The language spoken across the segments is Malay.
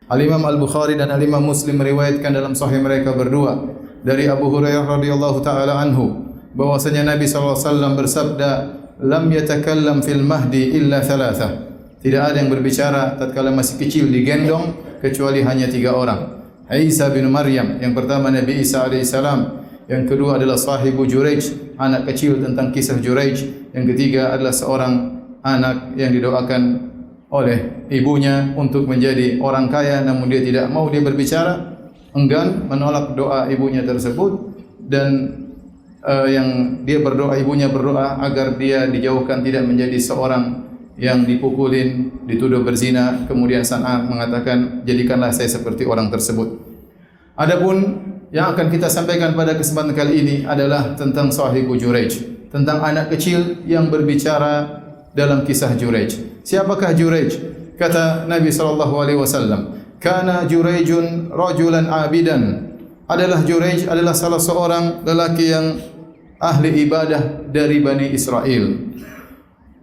Al-Imam Al-Bukhari dan Al-Imam Muslim meriwayatkan dalam sahih mereka berdua dari Abu Hurairah radhiyallahu taala anhu bahwasanya Nabi sallallahu alaihi wasallam bersabda, "Lam yatakallam fil mahdi illa thalathah." Tidak ada yang berbicara tatkala masih kecil digendong kecuali hanya 3 orang. Isa bin Maryam, yang pertama Nabi Isa alaihi salam, yang kedua adalah sahibu Juraij, anak kecil tentang kisah Juraij, yang ketiga adalah seorang anak yang didoakan oleh ibunya untuk menjadi orang kaya, namun dia tidak mau, dia berbicara, enggan, menolak doa ibunya tersebut, dan yang dia berdoa, ibunya berdoa agar dia dijauhkan tidak menjadi seorang yang dipukulin, dituduh berzina. Kemudian sang anak mengatakan, jadikanlah saya seperti orang tersebut. Adapun yang akan kita sampaikan pada kesempatan kali ini adalah tentang sahibu Juraij, tentang anak kecil yang berbicara dalam kisah Juraij. Siapakah Juraij? Kata Nabi SAW, "Kana Juraijun rajulan abidan." Adalah Juraij adalah salah seorang lelaki yang ahli ibadah dari Bani Israel.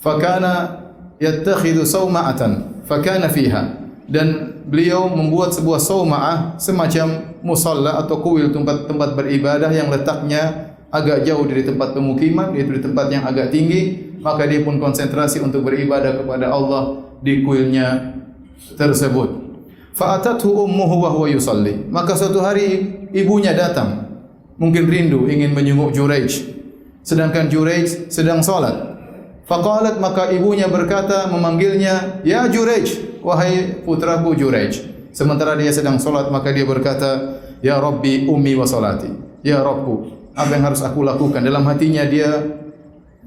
Fakana yattakhidhu sawma'atan fakana fiha. Dan beliau membuat sebuah sawma'ah, semacam musalla atau kuil, tempat beribadah yang letaknya agak jauh dari tempat pemukiman, yaitu di tempat yang agak tinggi. Maka dia pun konsentrasi untuk beribadah kepada Allah di kuilnya tersebut. Fa'atathu ummuhu wa huwa yusalli. Maka suatu hari ibunya datang, mungkin rindu ingin menyenguk Juraij, sedangkan Juraij sedang salat. Faqalat, maka ibunya berkata, memanggilnya, "Ya Juraij, wahai putraku Juraij." Sementara dia sedang salat, maka dia berkata, "Ya Rabbi ummi wa salati." Ya Rabbku, apa yang harus aku lakukan? Dalam hatinya dia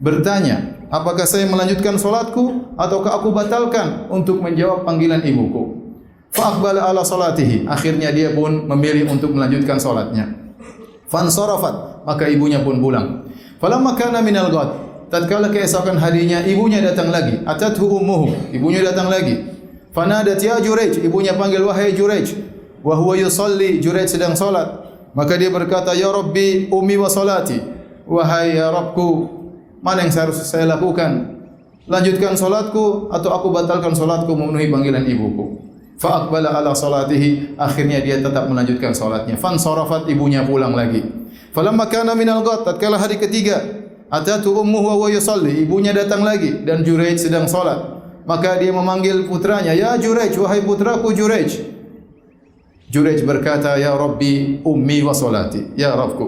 bertanya, apakah saya melanjutkan salatku ataukah aku batalkan untuk menjawab panggilan ibuku? Fa aqbala ala salatihi. Akhirnya dia pun memilih untuk melanjutkan salatnya. Fansarafat, maka ibunya pun pulang. Falamma kana minal ghad, tatkala keesokan harinya ibunya datang lagi. Atathu ummuhu, ibunya datang lagi. Fanadat ya Juraij, ibunya panggil, wahai Juraij. Wa huwa yusalli, Juraij sedang salat. Maka dia berkata, "Ya Rabbi ummi wa salati." Wahai ya Rabbku, mana yang harus saya lakukan? Lanjutkan salatku atau aku batalkan salatku memenuhi panggilan ibuku? Fa aqbala ala salatihi, akhirnya dia tetap melanjutkan salatnya. Fansarafat, ibunya pulang lagi. Falamma kana minal ghad, tatkala hari ketiga, atatu ummuhu wa huwa yusalli, ibunya datang lagi dan Juraij sedang salat. Maka dia memanggil putranya, "Ya Juraij, wahai putraku Juraij." Juraij berkata, "Ya Rabbi ummi wa salati." Ya Rabbku,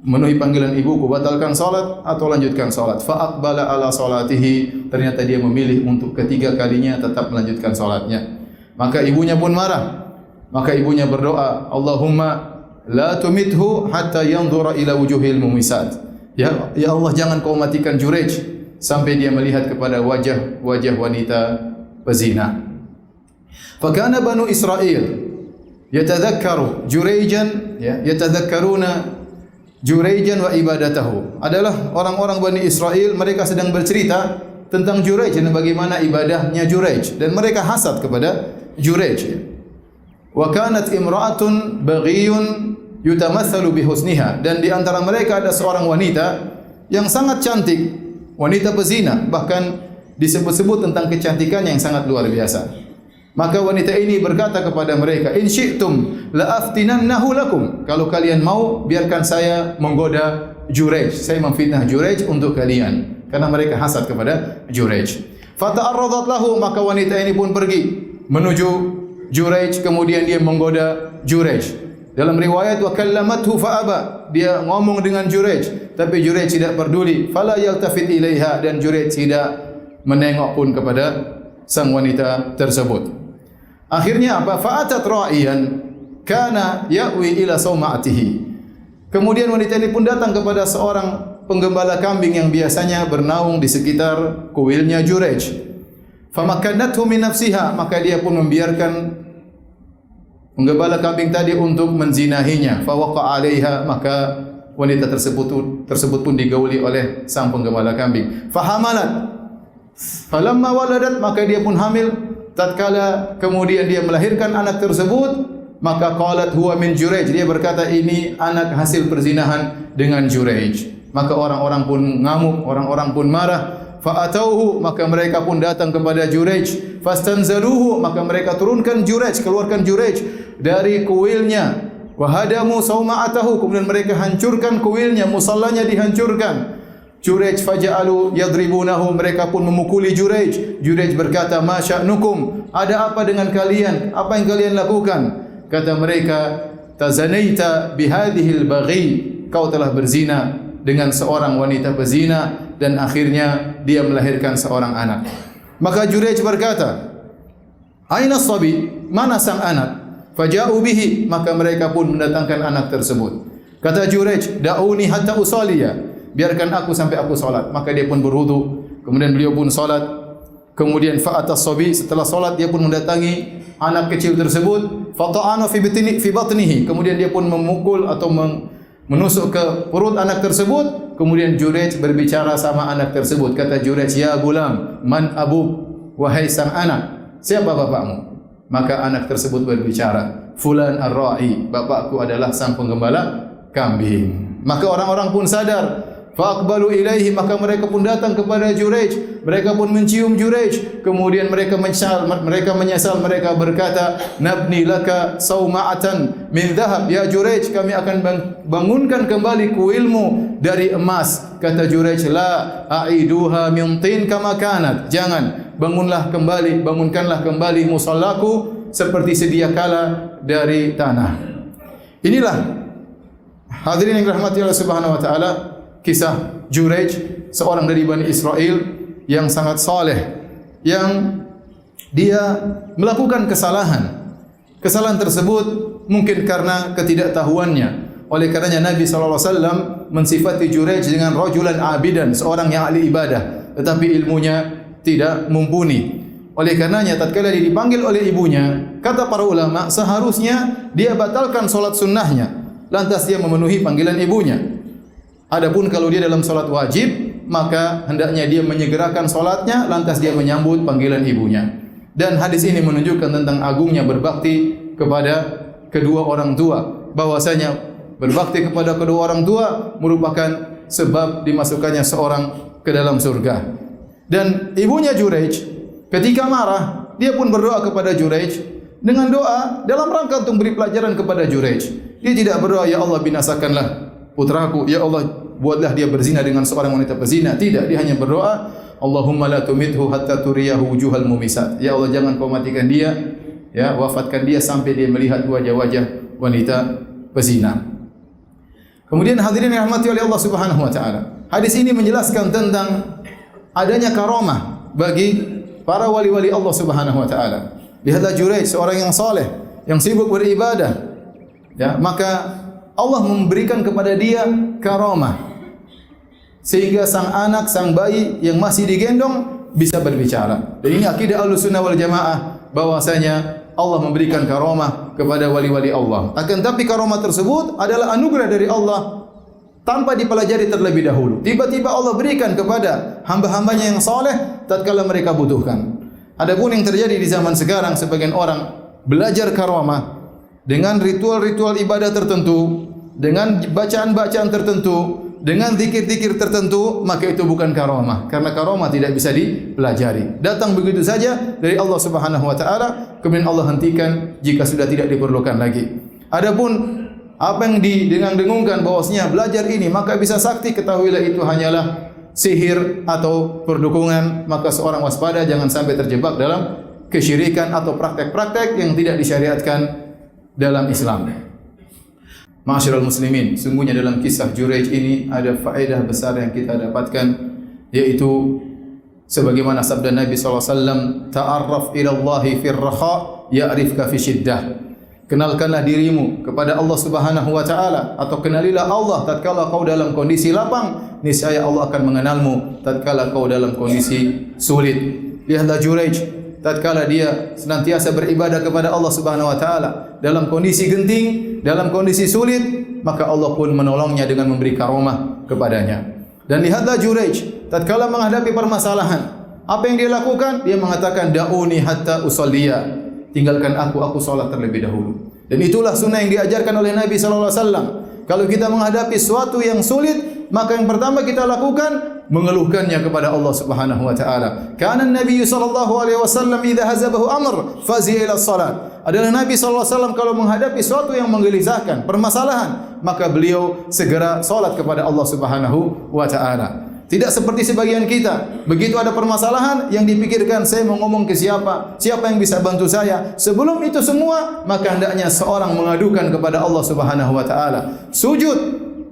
memenuhi panggilan ibuku, batalkan salat atau lanjutkan salat. Fa aqbala ala salatihi, ternyata dia memilih untuk ketiga kalinya tetap melanjutkan salatnya. Maka ibunya pun marah. Maka ibunya berdoa, "Allahumma la tumithu hatta yanzura ila wujuhil mumisat." Ya Allah, jangan kau matikan Juraij sampai dia melihat kepada wajah-wajah wanita pezina. Fakana Banu Israel yatadhakkaru Juraijan, yatadhakkaruna Juraijan wa ibadatahu. Adalah orang-orang Bani Israel, mereka sedang bercerita tentang Juraij dan bagaimana ibadahnya Juraij, dan mereka hasad kepada Juraij. Wa kanat imra'atun baghiyun yutamatsalu bi husniha, dan di antara mereka ada seorang wanita yang sangat cantik, wanita pezina, bahkan disebut-sebut tentang kecantikan yang sangat luar biasa. Maka wanita ini berkata kepada mereka, "In syi'tum la aftinannahu lakum." Kalau kalian mau, biarkan saya menggoda Juraij, saya memfitnah Juraij untuk kalian, karena mereka hasad kepada Juraij. Fata'arradat lahu, maka wanita ini pun pergi menuju Juraij, kemudian dia menggoda Juraij. Dalam riwayat, wa kallamathu fa'aba, dia ngomong dengan Juraij, tapi Juraij tidak peduli. Fala yaltafit ilaiha, dan Juraij tidak menengok pun kepada sang wanita tersebut. Akhirnya apa? Fa'atat ra'iyan kana ya'wi ila sawma'atihi. Kemudian wanita ini pun datang kepada seorang penggembala kambing yang biasanya bernaung di sekitar kuilnya Juraij. Famakkanathu min nafsiha, maka dia pun membiarkan penggembala kambing tadi untuk menzinahinya. Fawaqa 'alaiha, maka wanita tersebut pun digauli oleh sang penggembala kambing. Fahamalat, falamma waladat, maka dia pun hamil. Tatkala kemudian dia melahirkan anak tersebut, maka qalat huwa min Juraij, dia berkata ini anak hasil perzinahan dengan Juraij. Maka orang-orang pun ngamuk, orang-orang pun marah. Fa'atauhu, maka mereka pun datang kepada Jurayj. Fastanzaluhu, maka mereka turunkan Jurayj, keluarkan Jurayj dari kuilnya. Wahadamu sauma'atahu, kemudian mereka hancurkan kuilnya, musallanya dihancurkan. Jurayj faja'alu yadribunahu, mereka pun memukuli Jurayj. Jurayj berkata, "Ma sya'nukum?" Ada apa dengan kalian? Apa yang kalian lakukan? Kata mereka, "Tazanaita bihadhil baghi." Kau telah berzina dengan seorang wanita pezina dan akhirnya dia melahirkan seorang anak. Maka Jurayj berkata, "Aina as-sabi?" Mana sang anak? Faja'u bihi, maka mereka pun mendatangkan anak tersebut. Kata Jurayj, "Da'uni hatta usaliya." Biarkan aku sampai aku salat. Maka dia pun berwudu, kemudian beliau pun salat. Kemudian fa'ata as-sabi, setelah salat dia pun mendatangi anak kecil tersebut, fata'ana fi batnihi, kemudian dia pun memukul atau menusuk ke perut anak tersebut. Kemudian Jurayj berbicara sama anak tersebut. Kata Jurayj, "Ya gulam, man abu?" Wahai sang anak, siapa bapakmu? Maka anak tersebut berbicara, "Fulan ar-ra'i." Bapakku adalah sang penggembala kambing. Maka orang-orang pun sadar. Faqbalu ilaihi, maka mereka pun datang kepada Jurayj. Mereka pun mencium Jurayj. Kemudian mereka menyesal, mereka berkata, "Nabni laka sauma'atan min dhahab." Ya Jurayj, kami akan bangunkan kembali kuilmu dari emas. Kata Jurayj, "La a'iduha min tin kama kanat." Jangan, bangunkanlah kembali musallaku seperti sedia kala dari tanah. Inilah hadirin yang dirahmati Allah Subhanahu wa taala, kisah Jurayj, seorang dari Bani Israel yang sangat saleh, yang dia melakukan kesalahan. Kesalahan tersebut mungkin karena ketidaktahuannya. Oleh karenanya Nabi SAW mensifati Jurayj dengan rajulan abidan, seorang yang ahli ibadah, tetapi ilmunya tidak mumpuni. Oleh karenanya tatkala dia dipanggil oleh ibunya, kata para ulama, seharusnya dia batalkan solat sunnahnya, lantas dia memenuhi panggilan ibunya. Adapun kalau dia dalam solat wajib, maka hendaknya dia menyegerakan solatnya, lantas dia menyambut panggilan ibunya. Dan hadis ini menunjukkan tentang agungnya berbakti kepada kedua orang tua. Bahwasanya berbakti kepada kedua orang tua merupakan sebab dimasukkannya seorang ke dalam surga. Dan ibunya Jurayj ketika marah, dia pun berdoa kepada Jurayj dengan doa dalam rangka untuk beri pelajaran kepada Jurayj. Dia tidak berdoa, "Ya Allah, binasakanlah putraku, ya Allah buatlah dia berzina dengan seorang wanita pezina." Tidak, dia hanya berdoa, "Allahumma la tumithu hatta turiyahu wujuhal mumisat." Ya Allah, jangan kau matikan dia, ya, wafatkan dia sampai dia melihat wajah-wajah wanita pezina. Kemudian hadirin yang dirahmati oleh Allah Subhanahu wa taala, hadis ini menjelaskan tentang adanya karamah bagi para wali-wali Allah Subhanahu wa taala. Lihatlah Jurayj, seorang yang saleh, yang sibuk beribadah. Ya, maka Allah memberikan kepada dia karamah sehingga sang anak, sang bayi yang masih digendong bisa berbicara. Dan ini akidah Ahlussunnah wal Jamaah, bahwasanya Allah memberikan karamah kepada wali-wali Allah. Akan tapi karamah tersebut adalah anugerah dari Allah tanpa dipelajari terlebih dahulu. Tiba-tiba Allah berikan kepada hamba-hambanya yang saleh tatkala mereka butuhkan. Adapun yang terjadi di zaman sekarang, sebagian orang belajar karamah dengan ritual-ritual ibadah tertentu, dengan bacaan-bacaan tertentu, dengan zikir-zikir tertentu, maka itu bukan karamah, karena karamah tidak bisa dipelajari. Datang begitu saja dari Allah Subhanahu wa taala, kemudian Allah hentikan jika sudah tidak diperlukan lagi. Adapun apa yang didengung-dengungkan bahwasanya belajar ini maka bisa sakti, ketahuilah itu hanyalah sihir atau perdukungan, maka seorang waspada jangan sampai terjebak dalam kesyirikan atau praktek-praktek yang tidak disyariatkan dalam Islam. Ma'asyiral muslimin, sungguhnya dalam kisah Jurayj ini ada faedah besar yang kita dapatkan, yaitu sebagaimana sabda Nabi SAW, "Ta'arraf ila Allahi fir raha ya'rifka fi syiddah." Kenalkanlah dirimu kepada Allah Subhanahu wa taala, atau kenalilah Allah tatkala kau dalam kondisi lapang, niscaya Allah akan mengenalmu tatkala kau dalam kondisi sulit. Lihatlah Jurayj, tatkala dia senantiasa beribadah kepada Allah Subhanahu wa taala dalam kondisi genting, dalam kondisi sulit, maka Allah pun menolongnya dengan memberi karamah kepadanya. Dan lihatlah Jurayj, tatkala menghadapi permasalahan, apa yang dia lakukan? Dia mengatakan, "Da'uni hatta usalliya." Tinggalkan aku salat terlebih dahulu. Dan itulah sunnah yang diajarkan oleh Nabi sallallahu alaihi wasallam. Kalau kita menghadapi sesuatu yang sulit, maka yang pertama kita lakukan, mengeluhkannya kepada Allah Subhanahu wa taala. Kana Nabi sallallahu alaihi wasallam idza hazabahu amr fazi'a ila salat. Adalah Nabi sallallahu alaihi wasallam kalau menghadapi sesuatu yang menggelisahkan, permasalahan, maka beliau segera salat kepada Allah Subhanahu wa taala. Tidak seperti sebagian kita, begitu ada permasalahan yang dipikirkan, saya mau ngomong ke siapa, siapa yang bisa bantu saya. Sebelum itu semua, maka hendaknya seorang mengadukan kepada Allah Subhanahu wa taala. Sujud,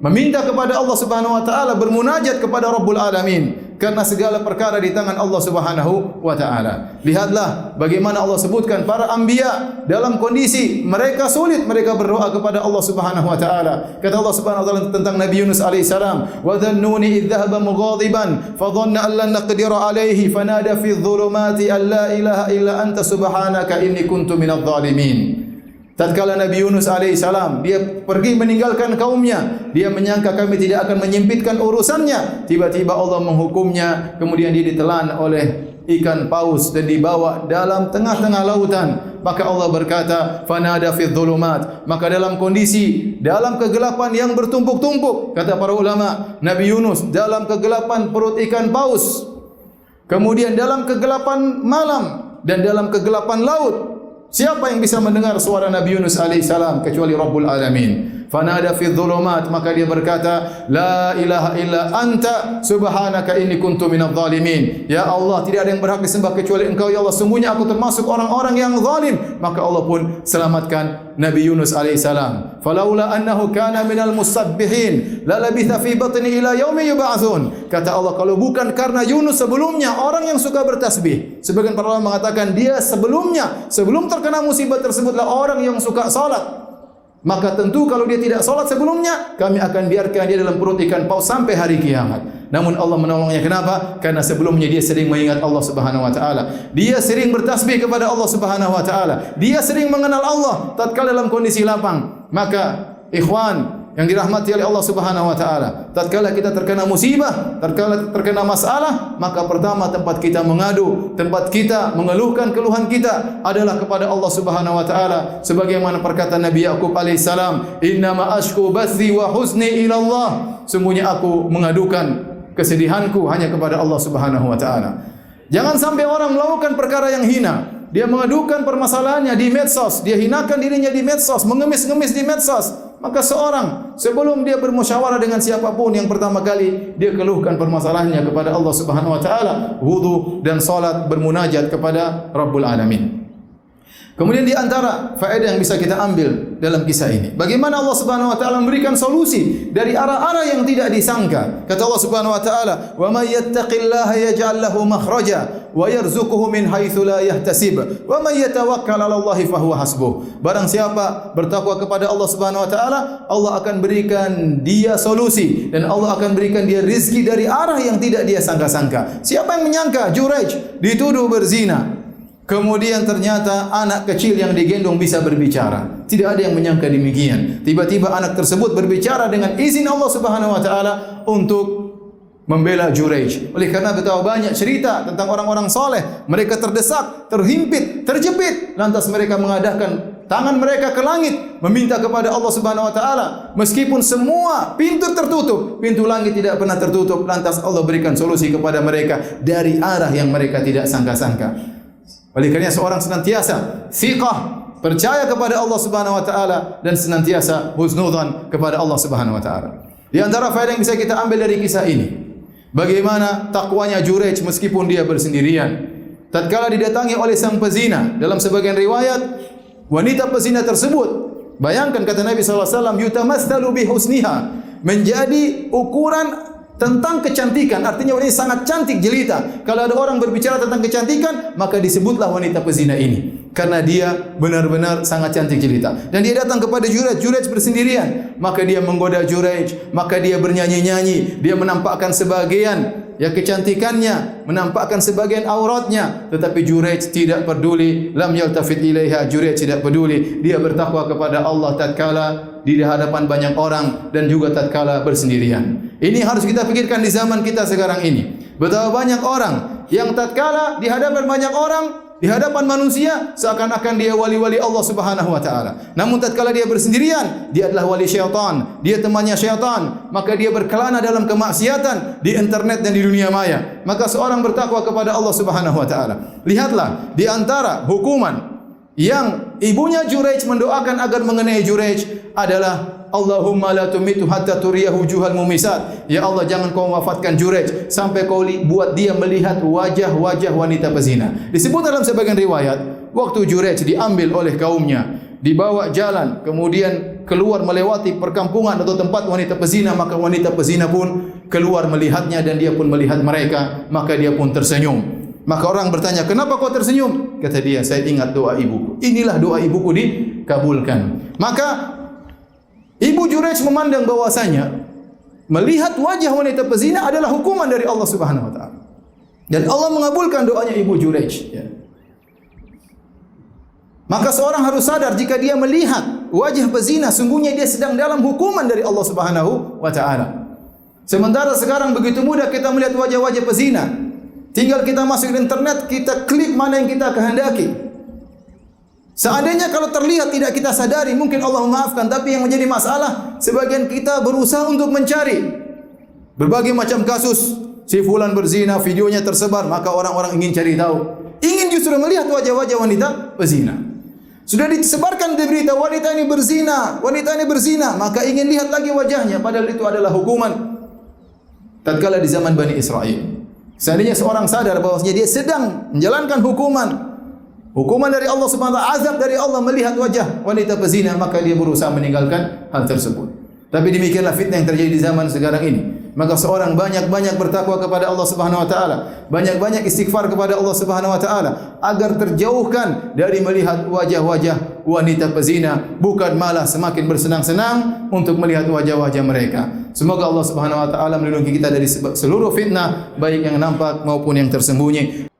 meminta kepada Allah Subhanahu wa taala, bermunajat kepada Rabbul Alamin, karena segala perkara di tangan Allah Subhanahu wa taala. Lihatlah bagaimana Allah sebutkan para anbiya dalam kondisi mereka sulit, mereka berdoa kepada Allah Subhanahu wa taala. Kata Allah Subhanahu wa taala tentang Nabi Yunus alaihi salam, "Wa dhannuni idh dhahaba mughadiban fa dhanna an lan naqdira alaihi fanada fi dhulumati an la ilaha illa anta subhanaka inni kuntu minadh dhalimin." Tatkala Nabi Yunus alaihi salam dia pergi meninggalkan kaumnya, dia menyangka kami tidak akan menyempitkan urusannya. Tiba-tiba Allah menghukumnya, kemudian dia ditelan oleh ikan paus dan dibawa dalam tengah-tengah lautan. Maka Allah berkata, "Fanada fi dhulumat." Maka dalam kondisi dalam kegelapan yang bertumpuk-tumpuk, kata para ulama, Nabi Yunus dalam kegelapan perut ikan paus, kemudian dalam kegelapan malam dan dalam kegelapan laut. Siapa yang bisa mendengar suara Nabi Yunus alaihi salam kecuali Rabbul Alamin? Fanada fi dhulumat, maka dia berkata, la ilaha illa anta subhanaka inni kuntu minadh dhalimin. Ya Allah, tidak ada yang berhak disembah kecuali Engkau ya Allah, sungguhnya aku termasuk orang-orang yang zalim. Maka Allah pun selamatkan Nabi Yunus alaihi salam. Falaula annahu kana minal musabbihin la labitha fi batni ila yaumi yub'atsun. Kata Allah, kalau bukan karena Yunus sebelumnya orang yang suka bertasbih. Sebagian para ulama mengatakan dia sebelumnya, sebelum terkena musibah tersebutlah orang yang suka salat. Maka tentu kalau dia tidak salat sebelumnya, kami akan biarkan dia dalam perut ikan paus sampai hari kiamat. Namun Allah menolongnya. Kenapa? Karena sebelumnya dia sering mengingat Allah Subhanahu wa taala. Dia sering bertasbih kepada Allah Subhanahu wa taala. Dia sering mengenal Allah tatkala dalam kondisi lapang. Maka ikhwan yang dirahmati oleh Allah Subhanahu wa taala, tatkala kita terkena musibah, tatkala terkena masalah, maka pertama tempat kita mengadu, tempat kita mengeluhkan keluhan kita adalah kepada Allah Subhanahu wa taala. Sebagaimana perkataan Nabi Yakub alaihi salam, "Innama ashku bathi wa husni ila Allah." Sungguhnya aku mengadukan kesedihanku hanya kepada Allah Subhanahu wa taala. Jangan sampai orang melakukan perkara yang hina. Dia mengadukan permasalahannya di medsos, dia hinakan dirinya di medsos, mengemis-ngemis di medsos. Maka seorang sebelum dia bermusyawarah dengan siapapun, yang pertama kali dia keluhkan permasalahannya kepada Allah Subhanahu wa taala, wudu dan salat bermunajat kepada Rabbul Alamin. Kemudian di antara faedah yang bisa kita ambil dalam kisah ini, bagaimana Allah Subhanahu wa taala memberikan solusi dari arah-arah yang tidak disangka. Kata Allah Subhanahu wa taala, "Wa may yattaqillaha yaj'al lahu makhraja wa yarzuquhu min haitsu la yahtasib wa may yatawakkal 'ala Allahi fa huwa hasbuh." Barang siapa bertakwa kepada Allah Subhanahu wa taala, Allah akan berikan dia solusi dan Allah akan berikan dia rezeki dari arah yang tidak dia sangka-sangka. Siapa yang menyangka Juraij dituduh berzina, kemudian ternyata anak kecil yang digendong bisa berbicara. Tidak ada yang menyangka demikian. Tiba-tiba anak tersebut berbicara dengan izin Allah Subhanahu wa taala untuk membela Juraij. Oleh karena betapa banyak cerita tentang orang-orang soleh, mereka terdesak, terhimpit, terjepit, lantas mereka mengadakan tangan mereka ke langit meminta kepada Allah Subhanahu wa taala. Meskipun semua pintu tertutup, pintu langit tidak pernah tertutup, lantas Allah berikan solusi kepada mereka dari arah yang mereka tidak sangka-sangka. Oleh karena seorang senantiasa thiqah, percaya kepada Allah Subhanahu wa taala dan senantiasa husnudzan kepada Allah Subhanahu wa taala. Di antara faedah yang bisa kita ambil dari kisah ini, bagaimana takwanya Juraij meskipun dia bersendirian. Tatkala didatangi oleh sang pezina, dalam sebagian riwayat wanita pezina tersebut, bayangkan kata Nabi sallallahu alaihi wasallam, yutamatsalu bi husniha, menjadi ukuran tentang kecantikan, artinya wanita sangat cantik jelita. Kalau ada orang berbicara tentang kecantikan, maka disebutlah wanita pezina ini, karena dia benar-benar sangat cantik jelita. Dan dia datang kepada Juraij, Juraij bersendirian, maka dia menggoda Juraij, maka dia bernyanyi-nyanyi, dia menampakkan sebagian ya kecantikannya, menampakkan sebagian auratnya, tetapi Juraij tidak peduli. Lam yaltafit ilaiha, Juraij tidak peduli. Dia bertakwa kepada Allah tatkala di hadapan banyak orang dan juga tatkala bersendirian. Ini harus kita pikirkan di zaman kita sekarang ini. Betapa banyak orang yang tatkala di hadapan banyak orang di hadapan manusia seakan-akan dia wali-wali Allah Subhanahu wa taala. Namun tatkala dia bersendirian, dia adalah wali syaitan, dia temannya syaitan, maka dia berkelana dalam kemaksiatan di internet dan di dunia maya. Maka seorang bertakwa kepada Allah Subhanahu wa taala. Lihatlah di antara hukuman yang ibunya Juraij mendoakan agar mengenai Juraij adalah Allahumma la tumitu hatta turiyahu juhal mumisat. Ya Allah, jangan kau wafatkan Juraij sampai kau buat dia melihat wajah-wajah wanita pezina. Disebut dalam sebagian riwayat, waktu Juraij diambil oleh kaumnya, dibawa jalan, kemudian keluar melewati perkampungan atau tempat wanita pezina, maka wanita pezina pun keluar melihatnya dan dia pun melihat mereka, maka dia pun tersenyum. Maka orang bertanya, kenapa kau tersenyum? Kata dia, saya ingat doa ibuku. Inilah doa ibuku dikabulkan. Maka ibu Juraij memandang bahwasanya melihat wajah wanita pezina adalah hukuman dari Allah Subhanahu wa taala. Dan Allah mengabulkan doanya ibu Juraij. Ya. Maka seorang harus sadar jika dia melihat wajah pezina, sungguhnya dia sedang dalam hukuman dari Allah Subhanahu wa taala. Sementara sekarang begitu mudah kita melihat wajah-wajah pezina. Tinggal kita masuk ke internet, kita klik mana yang kita kehendaki. Seandainya kalau terlihat tidak kita sadari, mungkin Allah memaafkan. Tapi yang menjadi masalah, sebagian kita berusaha untuk mencari berbagai macam kasus. Si fulan berzina, videonya tersebar, maka orang-orang ingin cari tahu. Ingin justru melihat wajah-wajah wanita pezina. Sudah disebarkan di berita, wanita ini berzina, maka ingin lihat lagi wajahnya. Padahal itu adalah hukuman tatkala di zaman Bani Israel. Seandainya seorang sadar bahwasanya dia sedang menjalankan hukuman dari Allah Subhanahu wa taala, azab dari Allah melihat wajah wanita pezina, maka dia berusaha meninggalkan hal tersebut. Tapi demikianlah fitnah yang terjadi di zaman sekarang ini. Maka seorang banyak-banyak bertakwa kepada Allah Subhanahu wa taala, banyak-banyak istighfar kepada Allah Subhanahu wa taala agar terjauhkan dari melihat wajah-wajah wanita pezina, bukan malah semakin bersenang-senang untuk melihat wajah-wajah mereka. Semoga Allah Subhanahu wa taala melindungi kita dari seluruh fitnah, baik yang nampak maupun yang tersembunyi.